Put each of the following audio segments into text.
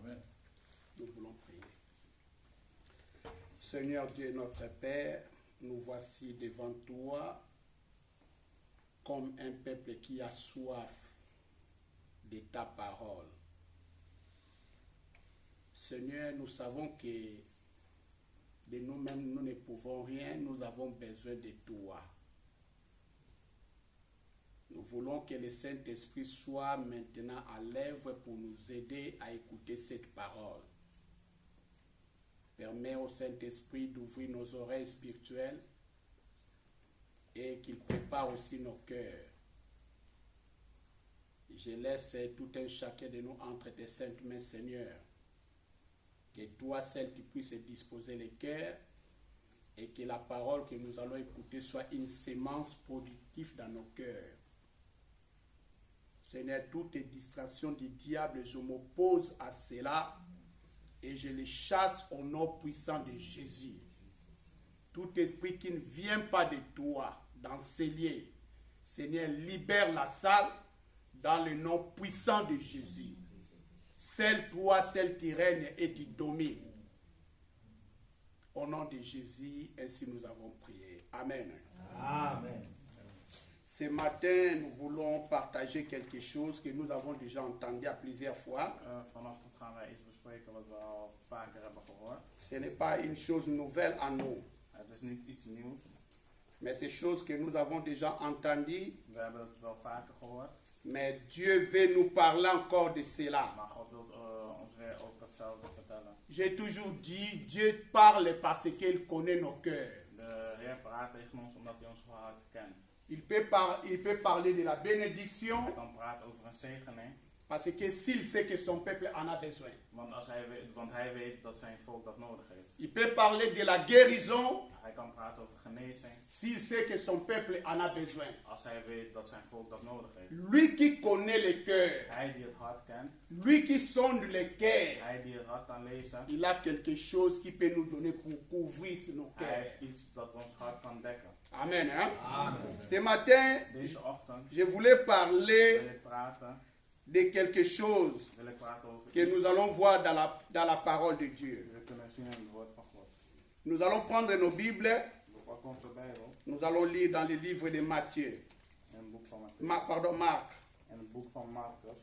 Amen. Nous voulons prier. Seigneur Dieu notre Père, nous voici devant toi comme un peuple qui a soif de ta parole. Seigneur, nous savons que de nous-mêmes, nous ne pouvons rien, nous avons besoin de toi. Nous voulons que le Saint-Esprit soit maintenant à l'œuvre pour nous aider à écouter cette parole. Permets au Saint-Esprit d'ouvrir nos oreilles spirituelles et qu'il prépare aussi nos cœurs. Je laisse tout un chacun de nous entre tes saintes mains, Seigneur. Que toi seul tu puisses disposer les cœurs et que la parole que nous allons écouter soit une sémence productive dans nos cœurs. Seigneur, toutes les distractions du diable, je m'oppose à cela et je les chasse au nom puissant de Jésus. Tout esprit qui ne vient pas de toi dans ces lieux, Seigneur, libère la salle dans le nom puissant de Jésus. Seul toi, seul tu règnes et tu domines. Au nom de Jésus, ainsi nous avons prié. Amen. Amen. Ce matin, nous voulons partager quelque chose que nous avons déjà entendu à plusieurs fois. Vanochtend gaan wij iets bespreken wat we al vaker hebben gehoord. Ce n'est pas une chose nouvelle à nous, Het is niet iets nieuws. mais c'est chose que nous avons déjà entendu. We hebben het wel vaker gehoord. Mais Dieu veut nous parler encore de cela. Maar God wil ons weer ook hetzelfde vertellen. J'ai toujours dit, Dieu parle parce qu'il connaît nos cœurs. De Heer praat tegen ons omdat hij ons hart kent. Il peut parler de la bénédiction Hij kan praten over een zegening. parce que s'il sait que son peuple en a besoin. Want hij weet dat zijn volk dat nodig heeft. Il peut parler de la guérison Hij kan praten over genezing. s'il sait que son peuple en a besoin. Als hij weet dat zijn volk dat nodig heeft. Lui qui connaît les cœurs, Hij die het hart kent. lui qui sonde les cœurs, Hij die het hart kan lezen. il a quelque chose qui peut nous donner pour couvrir nos Hij cœurs. heeft iets dat ons hart kan dekken. Amen. Hein? Amen. Ce matin, Deze ochtend je voulais parler wil ik praten. de quelque chose Wil ik praten over que nous iets. allons voir dans la parole de Dieu. We kunnen zien in het woord van God. Nous allons prendre nos Bibles, We pakken onze Bijbel nous allons lire dans le livre de Matthieu. in het boek van Mattheüs. Marc. In het boek van Marcus.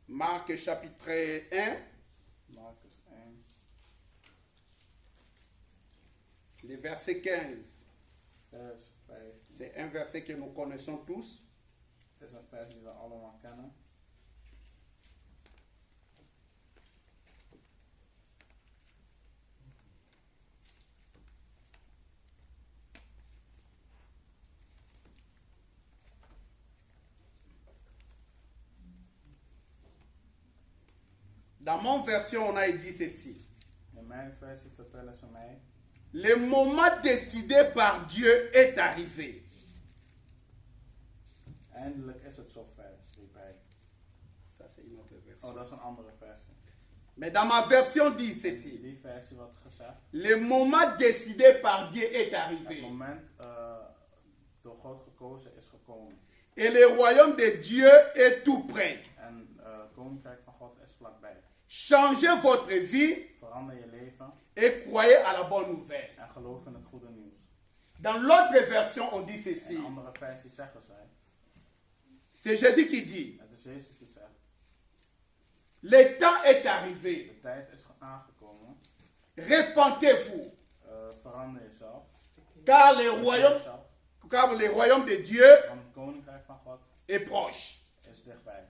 Marc chapitre 1, Marcus 1, le verset 15. vers 15. C'est un verset que nous connaissons tous. Het is een vers die we allemaal kennen. Dans mon version, on a dit ceci. In mijn versie vertellen ze mij. Le moment décidé par Dieu est arrivé. Eindelijk is het zover, riep hij. Ça, c'est une autre Oh, version. dat is een andere versie. Mais dans ma version, dit ceci. Die versie wordt gezegd. Le moment décidé par Dieu est Het arrivé. moment door God gekozen is gekomen. Et le royaume de Dieu est tout près. En het koninkrijk van God is vlakbij. Changez votre vie Verander je leven et croyez à la bonne nouvelle. en geloof in het goede nieuws. Dans l'autre version, on dit ceci. In andere versies zeggen zij. C'est Jésus qui dit, Het is Jezus die zegt. le temps est arrivé. De tijd is aangekomen. Repentez-vous, Verander jezelf. car Jezelf. le royaume de Dieu Want het koninkrijk van God est proche. is dichtbij.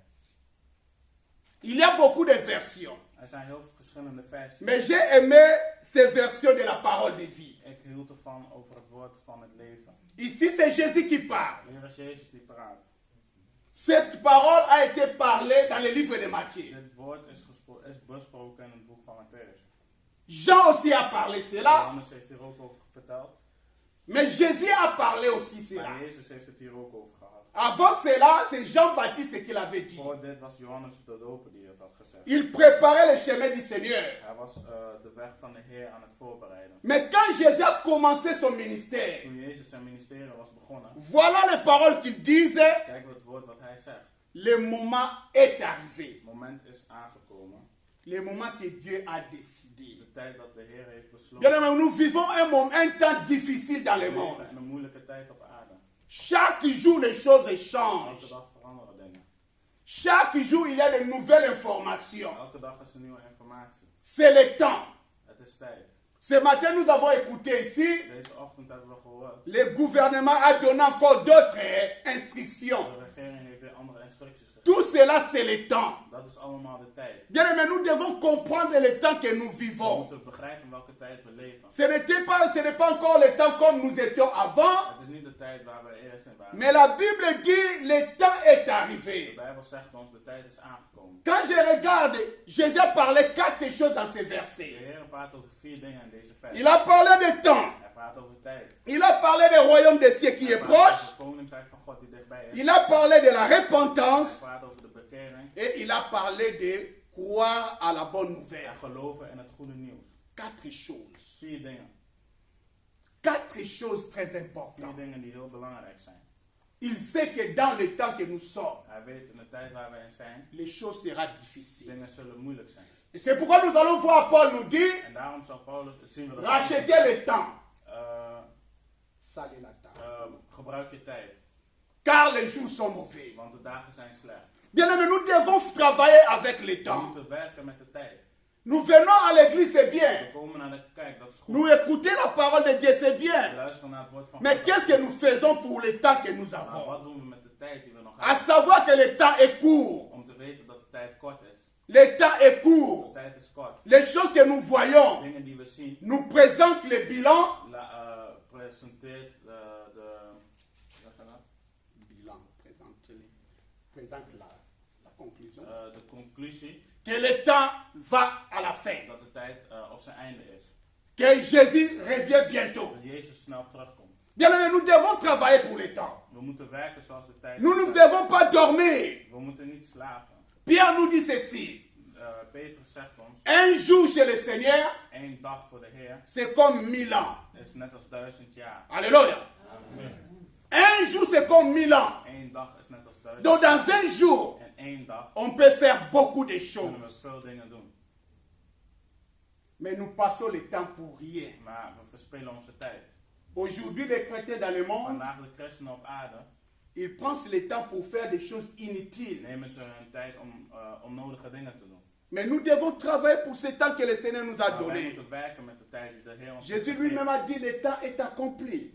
Il y a beaucoup de versions, Er zijn heel veel verschillende versies. mais j'ai aimé ces versions de la parole de vie. Ik hield ervan over het woord van het leven. Ici, c'est Jésus qui parle. Hier is Jezus die praat. Cette parole a été parlée dans le livre de Matthieu. Dit woord is besproken in het boek van Matthäus. Jean aussi a parlé cela. Johannes heeft hier ook over verteld. Mais Jésus a parlé aussi cela. Maar Jezus heeft het hier ook over gehad. Avant cela, c'est Jean-Baptiste qui l'avait dit. Voor dit was Johannes de Doper die het had gezegd. Il préparait le chemin du Seigneur. Hij was de weg van de Heer aan het voorbereiden. Mais quand Jésus a commencé son ministère, Toen Jezus zijn ministerie was begonnen, voilà les paroles qu'il disait. kijk het woord wat hij zegt. Le moment est arrivé. Het moment is aangekomen. Le moment que Dieu a décidé. De tijd dat de Heer heeft besloten. Bien aimé, nous vivons un temps difficile dans le We monde. leven in een moeilijke tijd op aarde. Chaque jour, les choses Elke changent. dag veranderen dingen. Chaque jour, il y a de nouvelles informations. Elke dag is er nieuwe informatie. C'est le temps. Het is tijd. Ce matin, nous avons écouté ici, Deze ochtend hebben we gehoord. le gouvernement a donné encore d'autres instructions. De regering heeft weer andere instructies gegeven. Tout cela, c'est le temps. Dat is allemaal de tijd. Bien aimé, nous devons comprendre le temps que nous We vivons. moeten begrijpen welke tijd we leven. Ce n'est pas encore le temps comme nous étions avant, Het is niet de tijd waar we eerst in waren. mais la Bible dit le temps est De arrivé. Bijbel zegt ons de tijd is aangekomen. Quand je regarde, Jésus a parlé 4 choses dans ces De versets. Heer praat over 4 dingen in deze vers. Il a parlé de temps. Hij praat over tijd. Il a parlé du royaume des cieux qui est Hij praat over proche. het koninkrijk van God die dichtbij is. Il a parlé de la repentance. Hij praat over de bekering. Et il a parlé de croire à la bonne En nouvelle. geloven in het goede nieuws. 4 choses. 4 dingen. 4 choses très 4 importantes. dingen die heel belangrijk zijn. Il sait que dans le temps que nous sommes, Hij weet in de tijd waar wij in zijn, les choses seront difficiles. dingen zullen moeilijk zijn. Et c'est pourquoi nous allons voir Paul nous dire, En daarom zal Paulus zien we dat rachetez le temps. Salez la table. gebruik je tijd, Car les jours sont mauvais. want de dagen zijn slecht. Bien aimé, nous devons travailler avec le We temps. moeten werken met de tijd. Nous venons à l'église, c'est bien. We komen naar de kerk, dat is goed. Nous écouter la parole de Dieu, c'est We bien. luisteren naar het woord van Mais God. qu'est-ce que nous faisons pour le temps que nous Maar avons? wat doen we met de tijd die we nog À hebben? savoir que le temps est court. Om te weten dat de tijd kort is. Le temps est De court. tijd is kort. Les choses que nous voyons Dingen die we zien, nous présentent le bilan. presenteert Bilan, présente la conclusion. de conclusie Que le temps va à la fin. dat de tijd op zijn einde is. Que Jésus revient bientôt. Dat Jezus snel terugkomt. Bien aimé, nous devons travailler pour le temps. We moeten werken zoals de tijd Nous ne is. devons pas dormir. We moeten niet slapen. Pierre nous dit ceci. Petrus zegt ons, Un jour chez le Seigneur, 1 dag voor de Heer c'est comme 1000 ans. is net als 1000 jaar. Alléluia. Un jour, c'est comme 1000 ans. 1 dag is net als 1000 Donc, jaar. dans un jour, En 1 dag on peut faire beaucoup de choses. kunnen we veel dingen doen. Mais nous passons le temps pour rien. Maar we verspillen onze tijd. Aujourd'hui, les chrétiens dans le monde, Vandaag de christenen op aarde ils prennent le temps pour faire des choses inutiles. nemen ze hun tijd om onnodige dingen te doen. Mais nous devons travailler pour ce temps que le Seigneur nous a Maar wij donné. moeten werken met de tijd die de Heer ons Jésus heeft lui-même gegeven. a dit, le temps est accompli.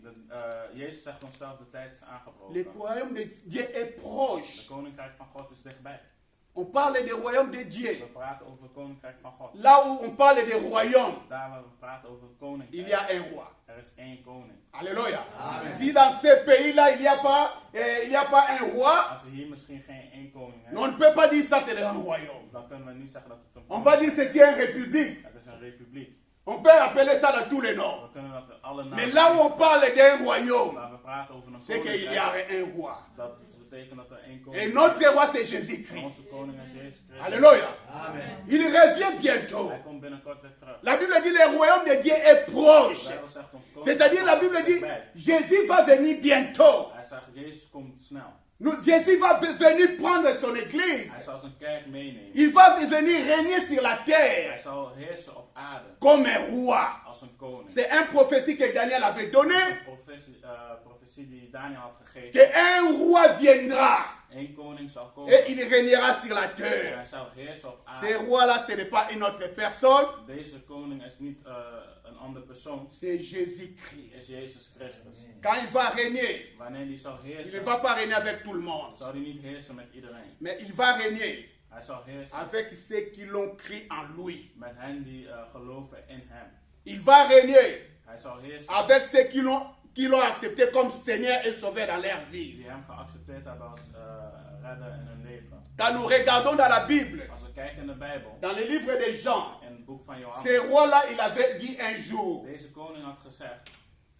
Jezus zegt ons zelf, de tijd is Le aangebroken. royaume de Dieu est Het proche. koninkrijk van God is dichtbij. On parle du royaume de We Dieu. praten over het koninkrijk van God. Là où on parle des royaumes, Daar waar we praten over het il koninkrijk, y a un roi. er is 1 koning. Alléluia. Si dans ce pays-là, il n'y a pas un roi, Als er hier misschien geen 1 koning on is, ne peut pas dire ça c'est un royaume. dan kunnen we niet zeggen dat het een On va dire koninkrijk que c'est une république. is. Het is een republiek. On peut appeler ça dans tous les noms. We kunnen dat alle Mais namen là où on parle d'un royaume, waar we praten over een c'est qu'il y koninkrijk, a un roi. dat betekent dat er 1 Et koning is. notre roi, c'est En Jésus-Christ. onze koning is Jezus Christus. Alléluia. Il revient bientôt. Hij komt binnenkort weer terug. La Bible dit le royaume de Dieu est De proche. Bijbel zegt ons koninkrijk C'est-à-dire la Bible is dit dichtbij. Jésus va venir bientôt. Hij zegt Jezus komt snel. Jésus va venir prendre son église. Hij zal zijn kerk meenemen. Il va venir régner sur la Hij terre zal heersen op aarde comme un roi. als een koning. C'est une prophétie que Daniel avait donnée, Profetie die Daniel had gegeven. qu'un roi viendra Eén koning zal komen. et il régnera sur la En terre. hij zal heersen op Ce aarde. roi-là, ce n'est pas une autre personne, Deze koning is niet een andere persoon. c'est Jésus-Christ. Is Jezus Christus. Quand il va régner, Wanneer hij zal il ne heersen, va pas régner avec tout le monde, zal hij niet heersen met iedereen. mais il va régner Hij zal heersen avec ceux qui l'ont cru en lui. met hen die geloven in hem. Il va régner Hij zal heersen avec ceux qui l'ont accepté comme Seigneur et Sauveur dans leur vie. die hem geaccepteerd hebben als redder in hun leven. Quand nous regardons dans la Bible, Als we kijken in de Bijbel, dans le livre de Jean, in het boek van Johannes, ce roi-là, il avait dit un jour, deze koning had gezegd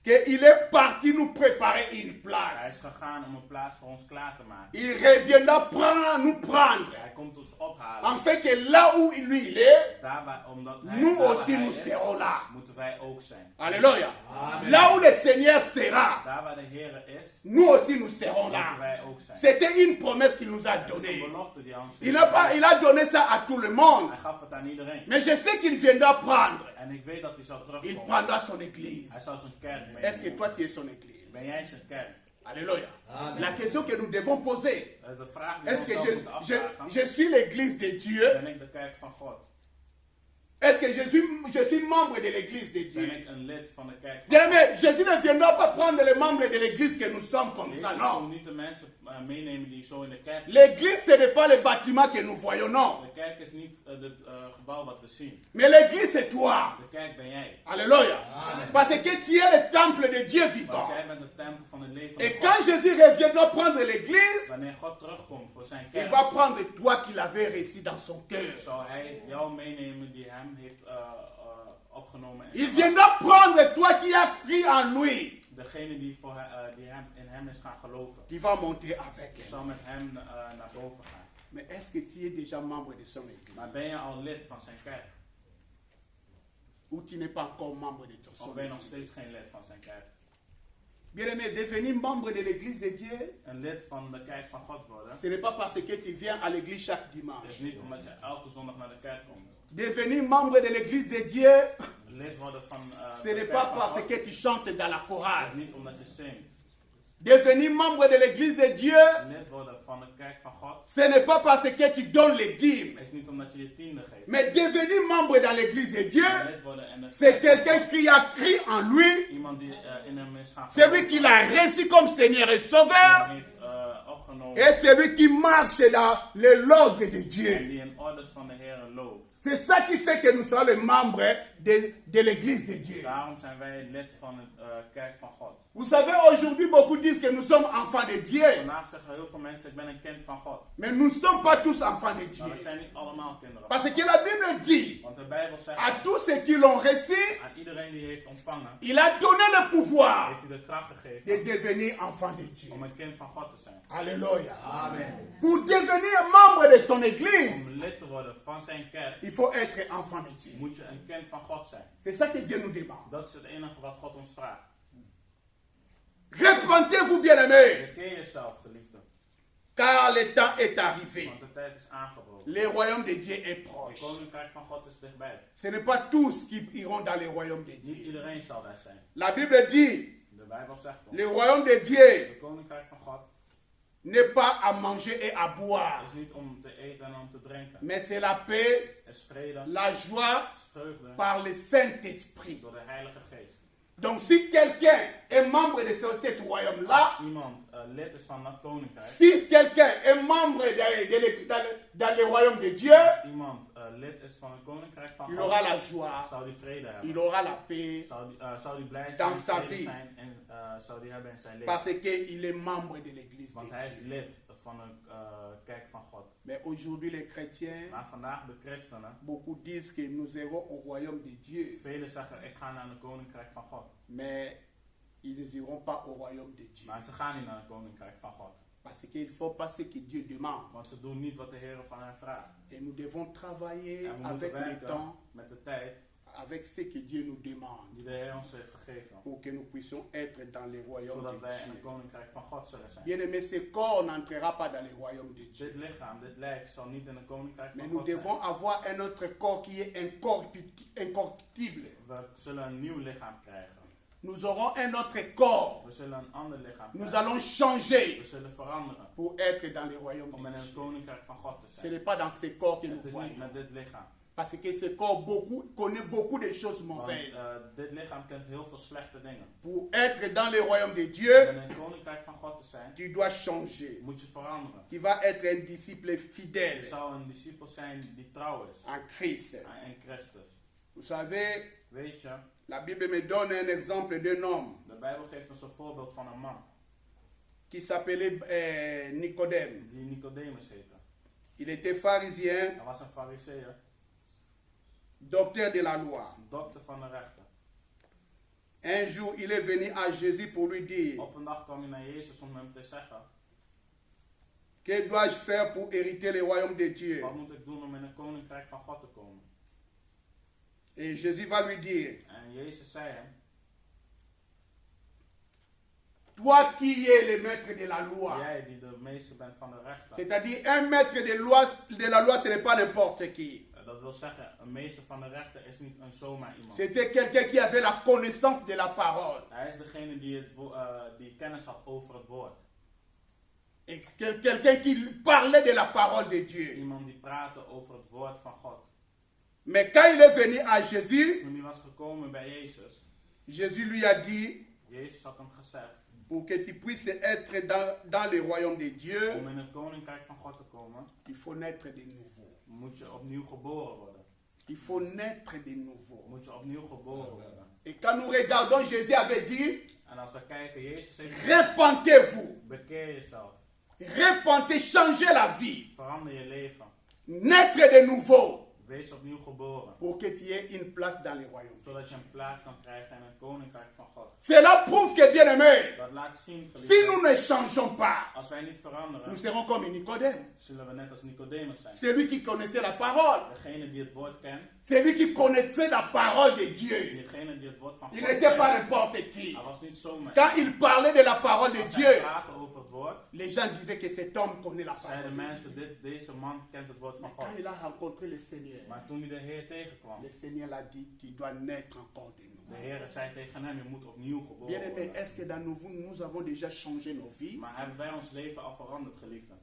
qu'il est parti nous préparer une Hij is place. gegaan om een plaats voor ons klaar te maken. Il reviendra nous prendre. Hij komt ons ophalen. Afin que là où lui il est, Omdat hij, nous daar waar aussi hij nous is, serons là. moeten wij ook zijn. Alléluia. Là où le Seigneur sera, Daar waar de Heer is, nous aussi nous serons moeten là. wij ook zijn. C'était une promesse qu'il nous a Het is een donnée. belofte die hij ons Il heeft. a donné ça à tout le monde. Hij gaf het aan iedereen. Mais je sais qu'il viendra prendre. En ik weet dat hij zal Il terugkomen. prendra son église. Hij zal zijn kerk Est-ce que meenemen. toi tu es son église? Ben jij zijn kerk? Alléluia. La question que nous devons poser. De vraag die Est-ce we que onszelf moeten afvragen. je suis l'église de Dieu? Ben ik de kerk van God? Est-ce que je suis membre de l'église de Ben Dieu? ik een lid van de kerk van Bien aimé, Jésus ne viendra pas prendre les membres de l'église que nous sommes comme ça, Jezus non. komt niet de mensen meenemen die zo in de kerk zijn. L'église, ce n'est pas le bâtiment que nous voyons, non. De kerk is niet het gebouw wat we zien. Mais l'église, c'est toi. De kerk ben jij. Alléluia. Parce que tu es le temple de Dieu Want vivant. jij bent de tempel van het leven Et van quand God. Jésus reviendra prendre l'église, Wanneer God terugkomt voor zijn il kerk, va prendre toi qu'il avait reçu dans son cœur. zal hij jou meenemen die hem heeft opgenomen. Il viendra prendre toi qui as cru en lui. Degene die, die in hem is gaan geloven. Tu vas monter avec Zal elle. met hem naar boven gaan. Mais est-ce que tu es déjà membre de son église? Maar ben je al lid van zijn kerk? Ou tu n'es pas encore membre de son Of ben je nog église? steeds geen lid van zijn kerk? Bien-aimé, devenir membre de l'église de Dieu, Een lid van de kerk van God worden, ce n'est pas parce que tu viens à l'église chaque is dimanche. niet omdat je elke zondag naar de kerk komt. Devenir membre de l'église de Dieu, Lid worden van ce de n'est kerk pas van parce God, que tu chantes dans la is chorale. niet omdat je zingt. Devenir membre de l'église de Dieu, Lid worden van de kerk van God, ce n'est pas parce que tu donnes les dîmes. is niet omdat je je tiende geeft. Mais devenir membre dans l'église de Dieu, Lid worden in de c'est kerk van quelqu'un God. qui a cru en lui, Iemand die in hem is gaan celui qui l'a reçu comme Seigneur et Sauveur, heeft opgenomen et celui qui marche dans l'ordre de en Dieu. die in orders van de Heer loopt. C'est ça qui fait que nous sommes les membres de l'église de Dieu. Daarom zijn wij lid van de kerk van God. Vous savez, aujourd'hui, beaucoup disent que nous sommes enfants de Dieu. Vandaag zeggen heel veel mensen, ik ben een kind van God. Mais nous ne sommes pas tous enfants de Maar we Dieu. zijn niet allemaal kinderen. Parce que la Bible dit Want de Bijbel zegt, à tous ceux qui l'ont reçu, aan iedereen die heeft ontvangen, il a donné le pouvoir heeft hij de kracht de gegeven devenir enfant de Dieu. om een kind van God te zijn. Alléluia. Pour devenir membre de son église, Om lid te worden van zijn kerk, il faut être enfant de Dieu. moet je een kind van God zijn. C'est ça que Dieu nous demande. Dat is het enige wat God ons vraagt. Repentez-vous, bien-aimés, Bekeer jezelf, geliefde. car le temps est arrivé. Want de tijd is aangebroken. Le royaume de Dieu est Het proche. koninkrijk van God is dichtbij. Ce n'est pas tous qui iront dans le royaume de Niet Dieu. iedereen zal daar zijn. La Bible dit, De Bijbel zegt ons, le royaume de Dieu het koninkrijk van God n'est pas à manger et à boire, is niet om te eten en om te drinken. mais c'est la paix, Het is vrede, la joie het is vreugde par le Saint-Esprit. door de Heilige Geest. Donc si quelqu'un est membre de ce royaume-là, Iemand lid is van dat koninkrijk, si quelqu'un est membre dans le royaume de Dieu, iemand lid is van het koninkrijk van il God, aura la joie, zou die vrede hebben. il aura la paix, Zou die blij Dans zijn, sa vrede vie. zijn en zou die hebben in zijn leven. parce qu'il est membre de l'église Want de hij is Dieu. lid van de kerk van God. Mais aujourd'hui, les chrétiens, Maar vandaag de christenen, beaucoup disent que nous irons au royaume de Dieu, velen zeggen ik ga naar het koninkrijk van God. mais ils n'iront pas au royaume de Dieu. Maar ze gaan niet naar het koninkrijk van God. Parce qu'il ne faut pas ce que Dieu demande. Want ze doen niet wat de Heer van hen vraagt. Et nous devons travailler En we avec moeten le temps, werken met de tijd avec ce que Dieu nous demande, die de Heer ons heeft gegeven. pour que nous puissions être dans le royaume Zodat de wij in het Dieu. koninkrijk van God zullen zijn. Bien aimé, ce corps n'entrera pas dans le royaume de Dieu. Dit lichaam, dit lijf zal niet in het koninkrijk Mais van nous God zijn. devons avoir un autre corps qui est incorruptible. We zullen een nieuw lichaam krijgen. Nous aurons un autre corps. We zullen een ander lichaam Nous krijgen. allons changer We zullen veranderen pour être dans le royaume om de in het Dieu. koninkrijk van God te Ce zijn. n'est pas dans ce corps que nous Het is niet voyons. met dit lichaam. Parce que ce corps connaît beaucoup de choses Want mauvaises. dit lichaam kent heel veel slechte dingen. Pour être dans le royaume de Om Dieu, in het koninkrijk van God te zijn, tu dois changer. moet je veranderen. Tu vas être un disciple Je fidèle zou een discipel zijn die trouw is en Christ. in Christus. Vous savez, Weet je, la Bible me donne un exemple d'un homme de Bijbel geeft ons een voorbeeld van een man qui s'appelait Nicodème. die Nicodemus heette. Il était pharisien, Hij was een fariseer, docteur de la loi. dokter van de rechten. Un jour, il est venu à Jésus pour lui dire, Op een dag kwam hij naar Jezus om hem te zeggen, que dois-je faire pour hériter le royaume de Dieu? wat moet ik doen om in het koninkrijk van God te komen? Et Jésus va lui dire, En Jezus zei hem, toi qui es le maître de la loi. jij die de meester bent van de rechter. C'est-à-dire, un maître de la loi, ce n'est pas n'importe qui. Dat wil zeggen, een meester van de rechter is niet een zomaar iemand. C'était quelqu'un qui avait la connaissance de la parole. Hij is degene die kennis had over het woord. Et quelqu'un qui parlait de la parole de Dieu. Iemand die praatte over het woord van God. Mais quand il est venu à Jésus, Toen hij was gekomen bij Jezus, Jésus lui a dit, Jezus had hem gezegd, pour que tu puisses être dans le royaume de Dieu, om in het koninkrijk van God te komen, il faut naître de nouveau. moet je opnieuw geboren worden. Il faut naître de nouveau. Moet je opnieuw geboren worden. Et quand nous regardons, Jésus avait dit, En als we kijken, Jezus heeft gezegd, repentez-vous. bekeer jezelf. Repentez, changez la vie. Verander je leven. Naître de nouveau. Wees opnieuw geboren. Pour que tu aies une place dans le royaume. Zodat je een plaats kan krijgen in het koninkrijk van God. Cela prouve que, bien aimé, Dat laat zien, si geliefden, nous ne changeons pas, als wij niet veranderen, nous serons comme Nicodème. zullen we net als Nicodemus zijn. C'est lui qui connaissait la parole. Degene die het woord kent, C'est lui qui connaissait la parole de Dieu. diegene die het woord van God Il n'était pas kent. n'importe qui. Hij was niet zomaar. Quand il parlait de la parole de Als hij Dieu, praatte over het woord, les gens disaient que cet homme connaît la parole. zeiden mensen, deze man kent het woord van Mais God. quand il a rencontré le Seigneur, Maar toen hij de Heer tegenkwam, le Seigneur l'a dit qu'il doit naître encore de de nouveau. Heer zei tegen hem, je moet opnieuw geboren Bien aimé, worden. est-ce que dans nous avons déjà changé nos vies? Maar hebben wij ons leven al veranderd, geliefden?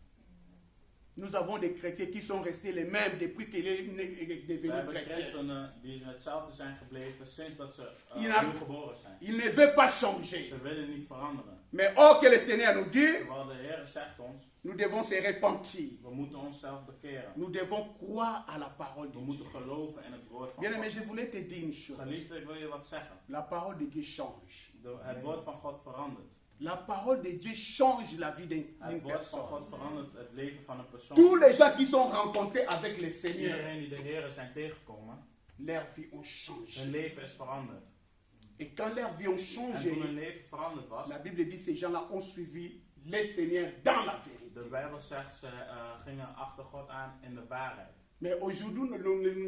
Nous avons des chrétiens qui sont restés les mêmes depuis qu'il est We devenu hebben chrétien. christenen die hetzelfde zijn gebleven sinds dat ze Ja. opnieuw geboren zijn. Il ne veut pas changer. Ze willen niet veranderen. Mais or que le Seigneur nous dit, Terwijl de Heer zegt ons, nous devons se repentir. we moeten onszelf bekeren. Nous devons croire à la parole de We Dieu. moeten geloven in het woord van Bien aimé, God. je voulais te dire une chose. Geliefde, ik wil je wat zeggen. La parole de Dieu change. Het woord van God verandert. La parole de Dieu change la vie d'une Het woord van personne. God verandert het leven van een persoon. Tous les gens qui sont rencontrés avec le Seigneur, Iedereen die de Heer zijn tegengekomen, leur vie ont changé. hun leven is veranderd. Et quand leur vie ont En changé, toen hun leven veranderd was, la Bible dit ces gens-là ont suivi le Seigneur dans la vérité. de Bijbel zegt ze gingen achter God aan in de waarheid. Mais aujourd'hui,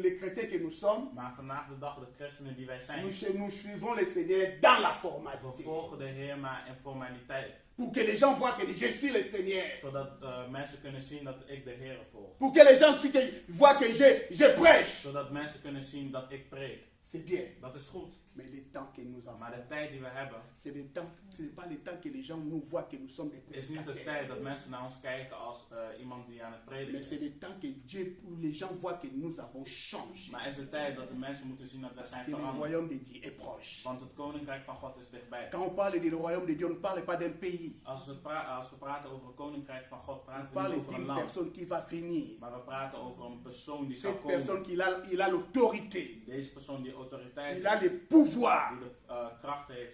les chrétiens que nous sommes, Maar vandaag de dag, de christenen die wij zijn, nous suivons le Seigneur dans la we formalité. volgen de Heer maar in formaliteit. Pour que les gens voient que je suis le Seigneur. Zodat mensen kunnen zien dat ik de Heer volg. Pour que les gens voient que je prêche. Zodat mensen kunnen zien dat ik preek. C'est bien. Dat is goed. Mais le temps que nous avons, Maar de tijd die we hebben, ce n'est pas le temps que les gens nous voient que nous sommes des is niet de prédicateurs. tijd dat mensen naar ons kijken als iemand die aan het prediken Mais c'est is. le temps que Dieu, où les gens voient que nous avons changé. Maar is de tijd dat de mensen moeten zien dat wij zijn Que le veranderd. royaume de Dieu est proche. Want het koninkrijk van God is dichtbij. Quand on parle du royaume de Dieu, on ne parle pas d'un pays. Als we praten over het koninkrijk van God, On praten we parle niet over een d'une land. personne qui va venir. Maar we praten over een persoon die zal Cette personne komen. qui a l'autorité. Deze persoon die autoriteit Il a heeft, le pouvoir die de kracht heeft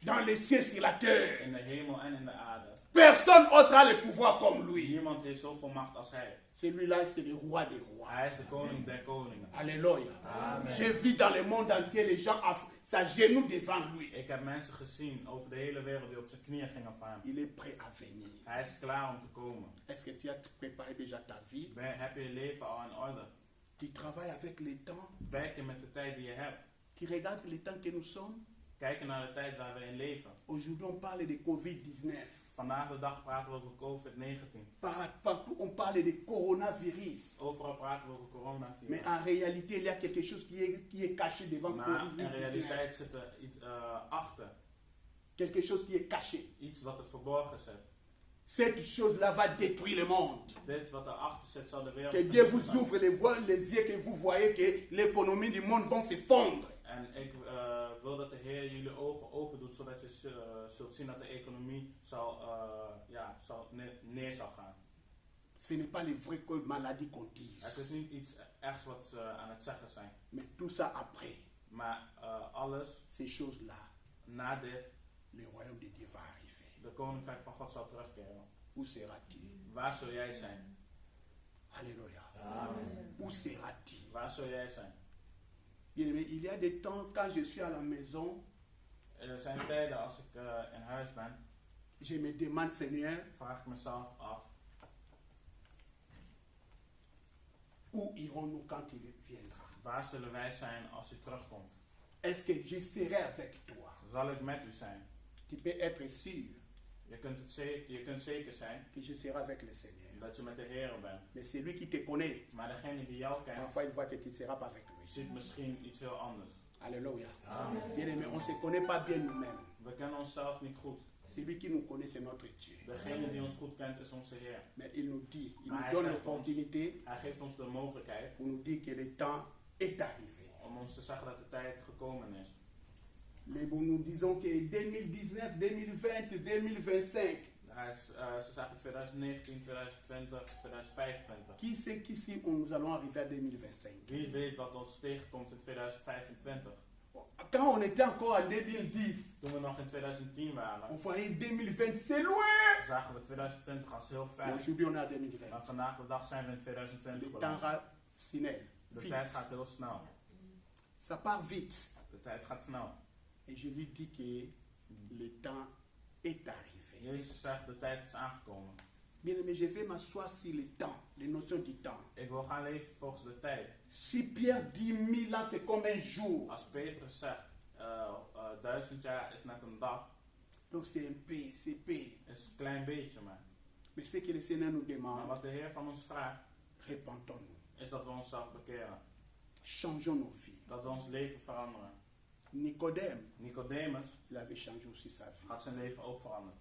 dans les cieux sur la terre. in de hemel en in de aarde. Personne autre a le pouvoir comme lui. Niemand heeft zoveel macht als hij. Celui-là, c'est le roi des rois. Hij is de koning der koningen. Alléluia. Amen. J'ai vu dans le monde entier les gens s'agenouillent devant lui. Ik heb mensen gezien over de hele wereld die op zijn knieën gingen voor hem. Il est prêt à venir. Hij is klaar om te komen. Est-ce que tu as préparé déjà ta vie? Heb je je leven al in orde? Tu travailles avec le temps. Werk je met de tijd die je hebt. Tu regardes le temps que nous sommes. Kijken naar de tijd waar we in leven. Aujourd'hui, on parle de COVID-19. Vandaag de dag praten we over COVID-19. Partout, on parle de coronavirus. Overal praten we over Mais coronavirus. en réalité, il y a quelque chose qui est caché devant Maar in COVID-19. realiteit zit er iets achter. Quelque chose qui est caché. Iets wat er verborgen zit. Cette chose-là va détruire le monde. Dit wat erachter zit zal de wereld Que Dieu vous vernietigen. ouvre les yeux, que vous voyez que l'économie du monde va s'effondrer. En ik wil dat de Heer jullie ogen open doet, zodat je zult zien dat de economie neer zal gaan. Ce n'est pas les vraies maladies qu'on dit. Het is niet iets ergs wat ze aan het zeggen zijn. Mais tout ça après, Maar alles ces choses-là, na dit, le royaume de Dieu va arriver. de koninkrijk van God zal terugkeren. Où seras-tu? Waar zul jij zijn? Alléluia. Amen. Où seras-tu? Waar zul jij zijn? Bien aimé, il y a des temps quand je suis à la maison, Er zijn tijden als ik in huis ben, je me demande, Seigneur, vraag ik mezelf af, où irons-nous quand il viendra? waar zullen wij zijn als u terugkomt? Est-ce que je serai avec toi? Zal ik met u zijn? Tu peux être sûr Je kunt zeker zijn que je serai avec le Seigneur. dat je met de Heer bent. Mais c'est lui qui te connaît. Maar degene die jou kent, Parfois, il voit que tu ne seras pas avec lui. ziet misschien iets heel anders. Alléluia. Bien-aimé, on ne se connaît pas bien nous-mêmes. We kennen onszelf niet goed. Celui qui nous connaît, c'est notre Dieu. Degene die ons goed kent is onze Heer. Mais il nous dit, il Maar nous hij donne zegt ons, l'opportunité hij geeft ons de mogelijkheid pour nous dire que le temps est arrivé. om ons te zeggen dat de tijd gekomen is. Mais bon, nous disons que 2019, 2020, 2025, Ze zeggen 2019, 2020, 2025. qui sait qu'ici nous allons arriver à 2025? Wie weet wat ons tegenkomt in 2025. Quand on était encore en 2010, Toen we nog in 2010 waren, on voyait 2020, c'est loin. zagen we 2020 als heel Et ver. aujourd'hui, on est en 2020. Maar vandaag de dag zijn we in 2020 Le temps beland. racinaire. De Vite. tijd gaat heel snel. Ça part vite. De tijd gaat snel. Et Jésus dit que le temps est arrivé. Jezus zegt, de tijd is aangekomen. Bien aimé, je vais m'asseoir sur le temps, les notions du temps. Ik wil gaan leven volgens de tijd. Si Pierre dit 1000 ans, c'est comme un jour. Als Petrus zegt, 1000 jaar is net een dag, Donc c'est un peu, c'est peu. is een klein beetje maar. Mais ce que le Seigneur nous Maar demande, wat de Heer van ons vraagt, répentons-nous. is dat we onszelf bekeren. Changeons nos vies. Dat we ons leven veranderen. Nicodème, Nicodemus il avait changé aussi sa vie. had zijn leven ook veranderd.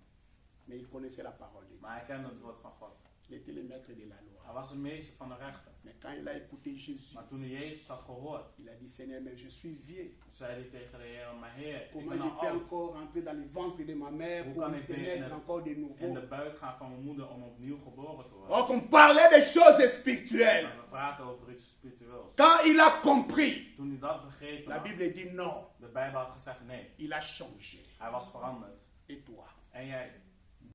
Mais il connaissait la parole de Dieu. Maar hij kende het woord van God. Il était le maître de la loi. Hij was de meester van de rechten. Mais quand il a écouté Jésus, Maar toen hij Jezus had gehoord, il a dit, Seigneur, mais je suis vieux. zei hij tegen de Heer, maar Heer, ik Comment ben je al peux oud. encore rentrer dans le ventre de ma mère Hoe pour kan me ik weer naître encore de in nouveau? de buik gaan van mijn moeder om opnieuw geboren te worden? Or qu'on parlait des choses spirituelles. Maar we praten over iets spiritueels. Quand il a compris, Toen hij dat begreep, la Bible dit non, de Bijbel had gezegd nee. il a changé. Hij was veranderd. Et toi, En jij?